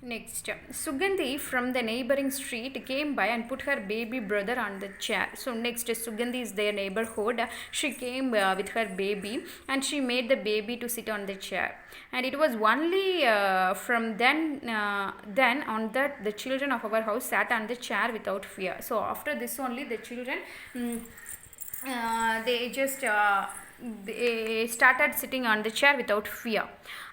Next, Sugandhi from the neighboring street came by and put her baby brother on the chair. So next, Sugandhi is their neighborhood. She came with her baby and she made the baby to sit on the chair. And it was only from then on that the children of our house sat on the chair without fear. So after this only the children. They just they started sitting on the chair without fear.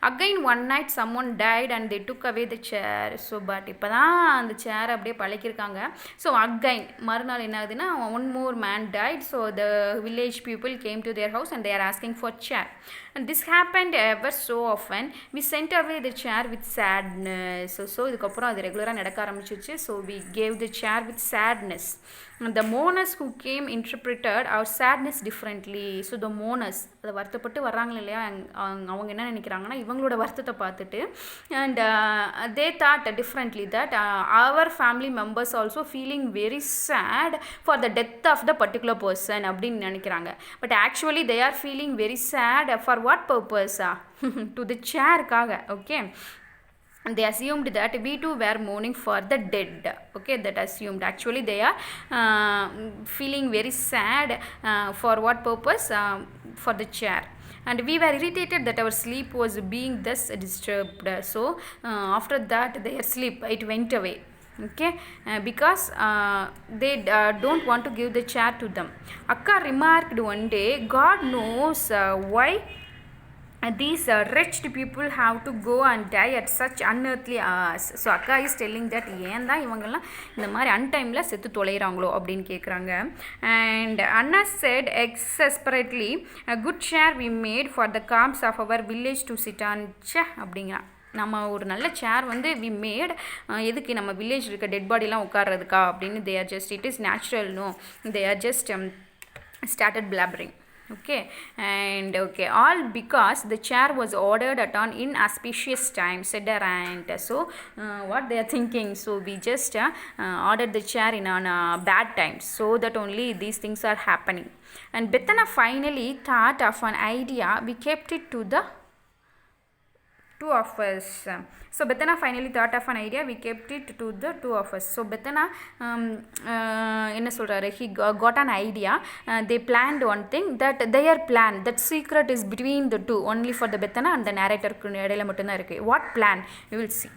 Again one night someone died and they took away the chair. So but இப்போதான் அந்த சேர் அப்படியே பழக்கிருக்காங்க. So again மறுநாள் என்ன ஆகுதுன்னா one more man died. So the village people came to their house and they are asking for chair. And this happened ever so often. We sent away the chair with sadness. So இதுக்கப்புறம் அது ரெகுலராக நடக்க ஆரம்பிச்சிச்சு. So we gave the chair with sadness. And the mourners who came interpreted our sadness differently. So the mourners அதை வருத்தப்பட்டு வர்றாங்க இல்லையா அவங்க என்ன நினைக்கிறாங்கன்னா இவங்களோட வருத்தத்தை பார்த்துட்டு and they thought differently that our family members also feeling very sad for the death of the particular person அப்படின்னு நினைக்கிறாங்க. But actually they are feeling very sad for what purpose? To the chairக்காக. Okay. And they assumed that we too were mourning for the dead. Okay, that assumed. Actually they are feeling very sad for what purpose? For the chair. And we were irritated that our sleep was being thus disturbed. So after that their sleep it went away. Okay, because they don't want to give the chair to them. Akka remarked one day, God knows why these wretched people have to go and die at such unearthly hours. So akka is telling that ஏன் தான் இவங்கெல்லாம் இந்த மாதிரி அன்டைமில் செத்து தொலைகிறாங்களோ அப்படின்னு கேட்குறாங்க. And Anna said exasperately, a good chair we made for the calms of our village to sit on. அப்படிங்கிறான். நம்ம ஒரு நல்ல சேர் வந்து வி மேட் எதுக்கு நம்ம வில்லேஜ் இருக்க டெட் பாடிலாம் உட்கார்றதுக்கா அப்படின்னு they are just it is natural no they are just started blabbering. Okay, and okay, all because the chair was ordered at an inauspicious time, said her aunt. So what they are thinking, so we just ordered the chair in on bad times, so that only these things are happening. And Bethana finally thought of an idea. We kept it to the two of us. So Bethana finally thought of an idea. We kept it to the two of us. So Bethana என்ன சொல்றாரு, he got an idea. They planned one thing, that their plan, that secret is between the two, only for the Bethana and the narrator இடையில மட்டும் தான் இருக்கு. What plan? You will see.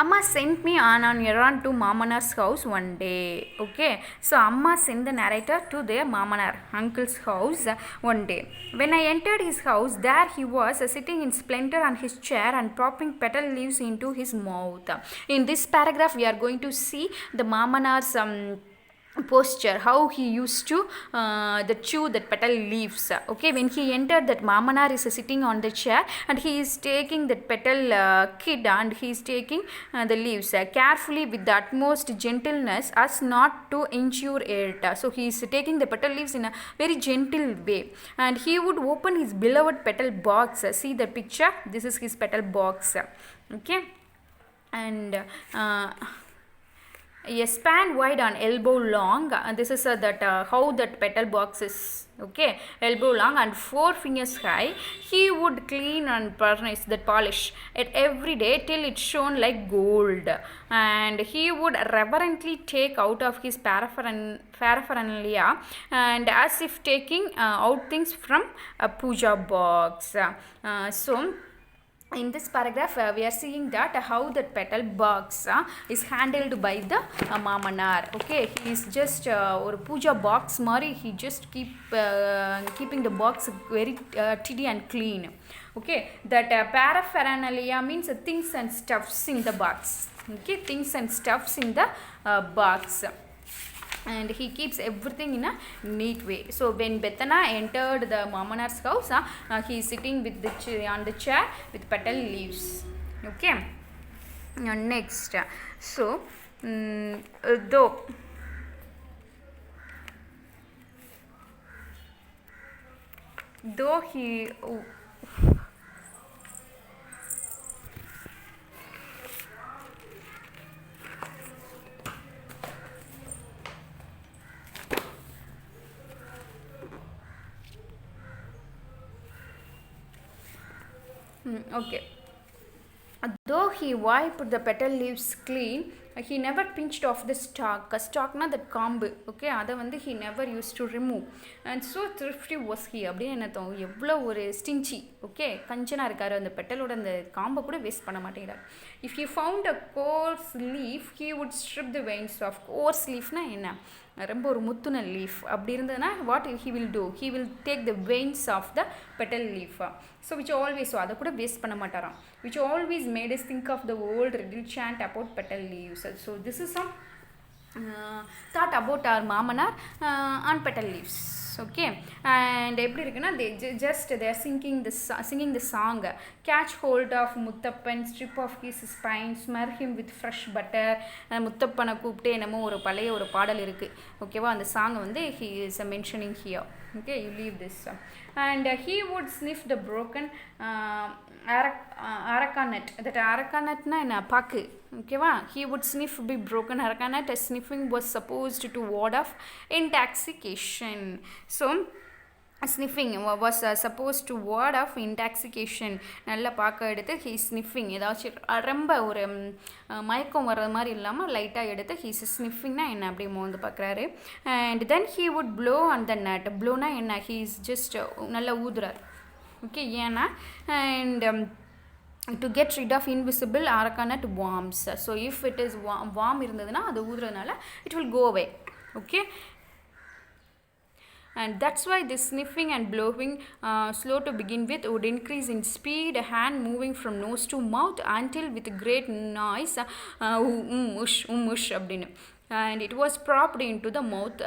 Amma sent me on an errand to Mamanar's house one day. Okay, so Amma sent the narrator to their Mamanar, uncle's house, one day. When I entered his house, there he was sitting in splendor on his chair and propping petal leaves into his mouth. In this paragraph, we are going to see the Mamanar's posture, how he used to the chew that petal leaves. Okay, when he entered, that Mamanar is sitting on the chair and he is taking that petal kid and he is taking the leaves carefully with the utmost gentleness as not to injure it. So he is taking the petal leaves in a very gentle way and he would open his beloved petal box. See the picture, this is his petal box. Okay, and a span wide and elbow long. This is that how that petal box is. Okay, elbow long and 4 fingers high. He would clean and polish it every day till it shone like gold. And he would reverently take out of his paraphernalia and as if taking out things from a puja box. So in this paragraph we are seeing that how that petal box is handled by the Mamanar. Okay, he is just or puja box mari, he just keeping the box very tidy and clean. Okay, that paraphernalia means things and stuffs in the box. Okay, things and stuffs in the box. And he keeps everything in a neat way. So when Bethana entered the Mamanar's house, he is sitting with on the chair with petal leaves. Okay, now next, so though he okay, though he wiped the petal leaves clean, he never pinched off the stalk. Stalkna that காம்பு, okay, அதை வந்து he never used to remove. And so thrifty was he. அப்படின்னு என்ன தோணும், எவ்வளோ ஒரு stingy, okay, கஞ்சனாக இருக்கார். அந்த பெட்டலோட அந்த காம்பை கூட வேஸ்ட் பண்ண மாட்டேங்கிறார். If he found a coarse leaf, he would strip the veins off. coarse leafனா என்ன, ரொம்ப ஒரு முத்துன லீஃப் அப்படி இருந்ததுன்னா what he will do, he will take the veins of the petal leaf. So which always, so அதை கூட waste பண்ண மாட்டாராம். which always made us think of the old riddle chant about petal leaves. So this is some thought about our மாமனார் on petal leaves. Okay, and எப்படி இருக்குன்னா, they are singing the song, catch hold of Muthappan, strip off his spine, smother him with fresh butter. முத்தப்பனை கூப்பிட்டு என்னமோ ஒரு பழைய ஒரு பாடல் இருக்குது, ஓகேவா, அந்த சாங்கை வந்து he is mentioning here. Okay, you leave this. And he would sniff the broken areca nut. That areca nut na enna paku, okay va, he would sniff the broken areca nut. Sniffing was supposed to ward off intoxication. So sniffing was supposed to ward off intoxication. நல்ல பார்க்க எடுத்து he sniffing, ஏதாச்சும் ரொம்ப ஒரு மயக்கம் வர்ற மாதிரி இல்லாமல் லைட்டாக எடுத்து he sniffingனா என்ன அப்படி மோந்து பார்க்குறாரு. and then he would blow on the nut. blowனா என்ன, he is just நல்லா ஊதுறார், ஓகே, ஏன்னா and to get rid of invisible areca nut worms. so if it is worm இருந்ததுன்னா அது ஊதுறதுனால it will go away, okay. And that's why this sniffing and blowing, slow to begin with, would increase in speed, hand moving from nose to mouth until with great noise, ush அப்படின்னு. and it was propped into the mouth,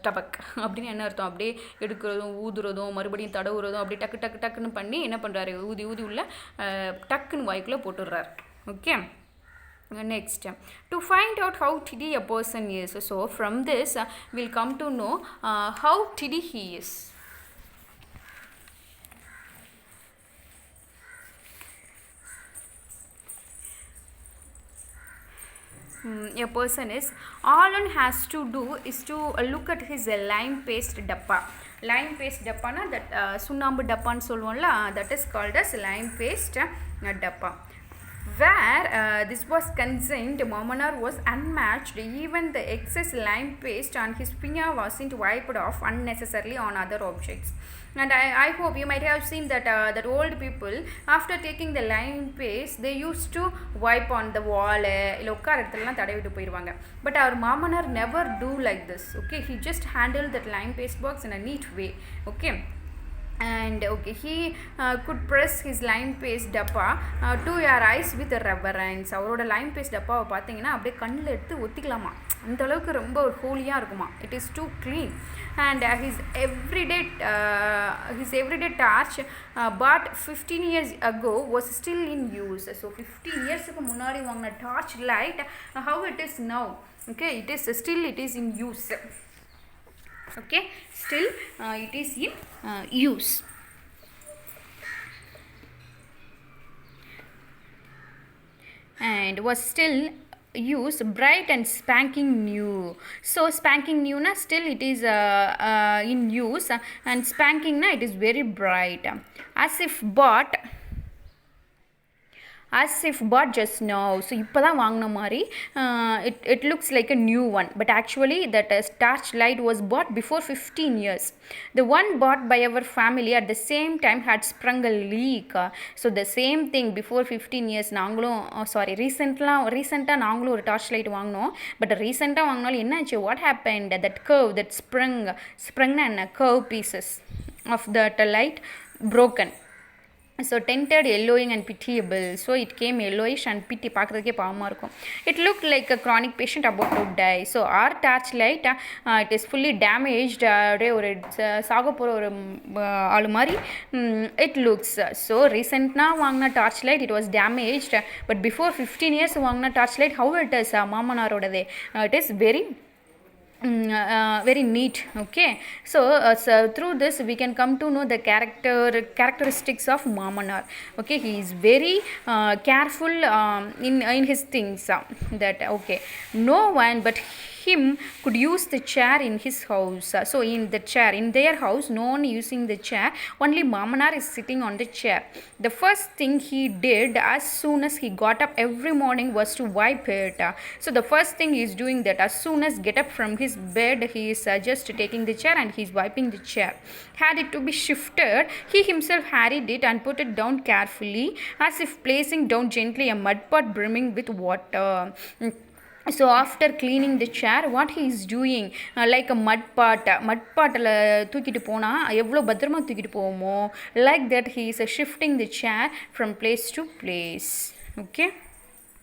tabak அப்படின்னு என்ன அர்த்தம், அப்படியே எடுக்கிறதும் ஊதுறதும் மறுபடியும் தடவுறதும் அப்படி டக்கு டக்கு டக்குன்னு பண்ணி என்ன பண்ணுறாரு, ஊதி ஊதி உள்ள டக்குன்னு வாய்க்குள்ளே போட்டுடுறாரு, okay. Next, to find out how tiddy a person is, so from this we'll come to know how tiddy he is. A person is, all one has to do is to look at his lime paste dappa. lime paste dappa na, that சுண்ணாம்பு டப்பான்னு சொல்லுவோம்ல, that is called as lime paste dappa. Where this was concerned, Momanar was unmatched. Even the excess lime paste on his finger wasn't wiped off unnecessarily on other objects. And I hope you might have seen that that old people, after taking the lime paste, they used to wipe on the wall, இல்லை உட்கார இடத்துலலாம் தடவிட்டு போயிடுவாங்க. But our Momanar never do like this, okay. He just handled that lime paste box in a neat way, okay. and okay, he could press his lime paste dappa to your eyes with reverence. அவரோட lime paste டப்பாவை பார்த்தீங்கன்னா அப்படியே கண்ணில் எடுத்து ஒத்திக்கலாமா, அந்த அளவுக்கு ரொம்ப ஒரு ஹோலியாக இருக்குமா. it is too clean. and his everyday torch bought 15 years ago was still in use. so 15 yearsக்கு முன்னாடி வாங்கின torch light, how it is now, okay, it is in use, okay, still it is in use. and was still used, bright and spanking new. so spanking new na, still it is in use, and spanking na, it is very bright, as if bought just now. so இப்போ தான் வாங்கின மாதிரி it looks like a new one, but actually that torch light was bought before 15 years. the one bought by our family at the same time had sprung a leak. so the same thing before 15 years நாங்களும் ரீசெண்டாக நாங்களும் ஒரு torch light வாங்கினோம். But ரீசெண்டாக வாங்கினாலும் என்னாச்சு, what happened, that curve that sprung என்ன, curve pieces of that light broken. so tinted yellowing and pitiable. so it came yellowish and pity, பார்க்குறதுக்கே பாவமாக இருக்கும். it looked like a chronic patient about to die. so our torch light it is fully damaged, அப்படியே ஒரு சாக போகிற ஒரு ஆளு மாதிரி it looks. so recentனா வாங்கின torch light it was damaged, but before 15 years வாங்கின torch light how it is, மாமனாரோடதே, it is very neat, okay. so through this we can come to know the characteristics of Mamanar, okay. he is very careful in his things, that okay, no one but him could use the chair in his house. So in the chair, in their house, no one using the chair, only Mamanar is sitting on the chair. The first thing he did as soon as he got up every morning was to wipe it. So the first thing he is doing that, as soon as get up from his bed, he is just taking the chair and he is wiping the chair. Had it to be shifted, he himself harried it and put it down carefully, as if placing down gently a mud pot brimming with water. So after cleaning the chair, what he is doing, like a mud பாட்டில் தூக்கிட்டு போனால் எவ்வளோ பத்திரமா தூக்கிட்டு போவோமோ, like that he is shifting the chair from place to place. Okay.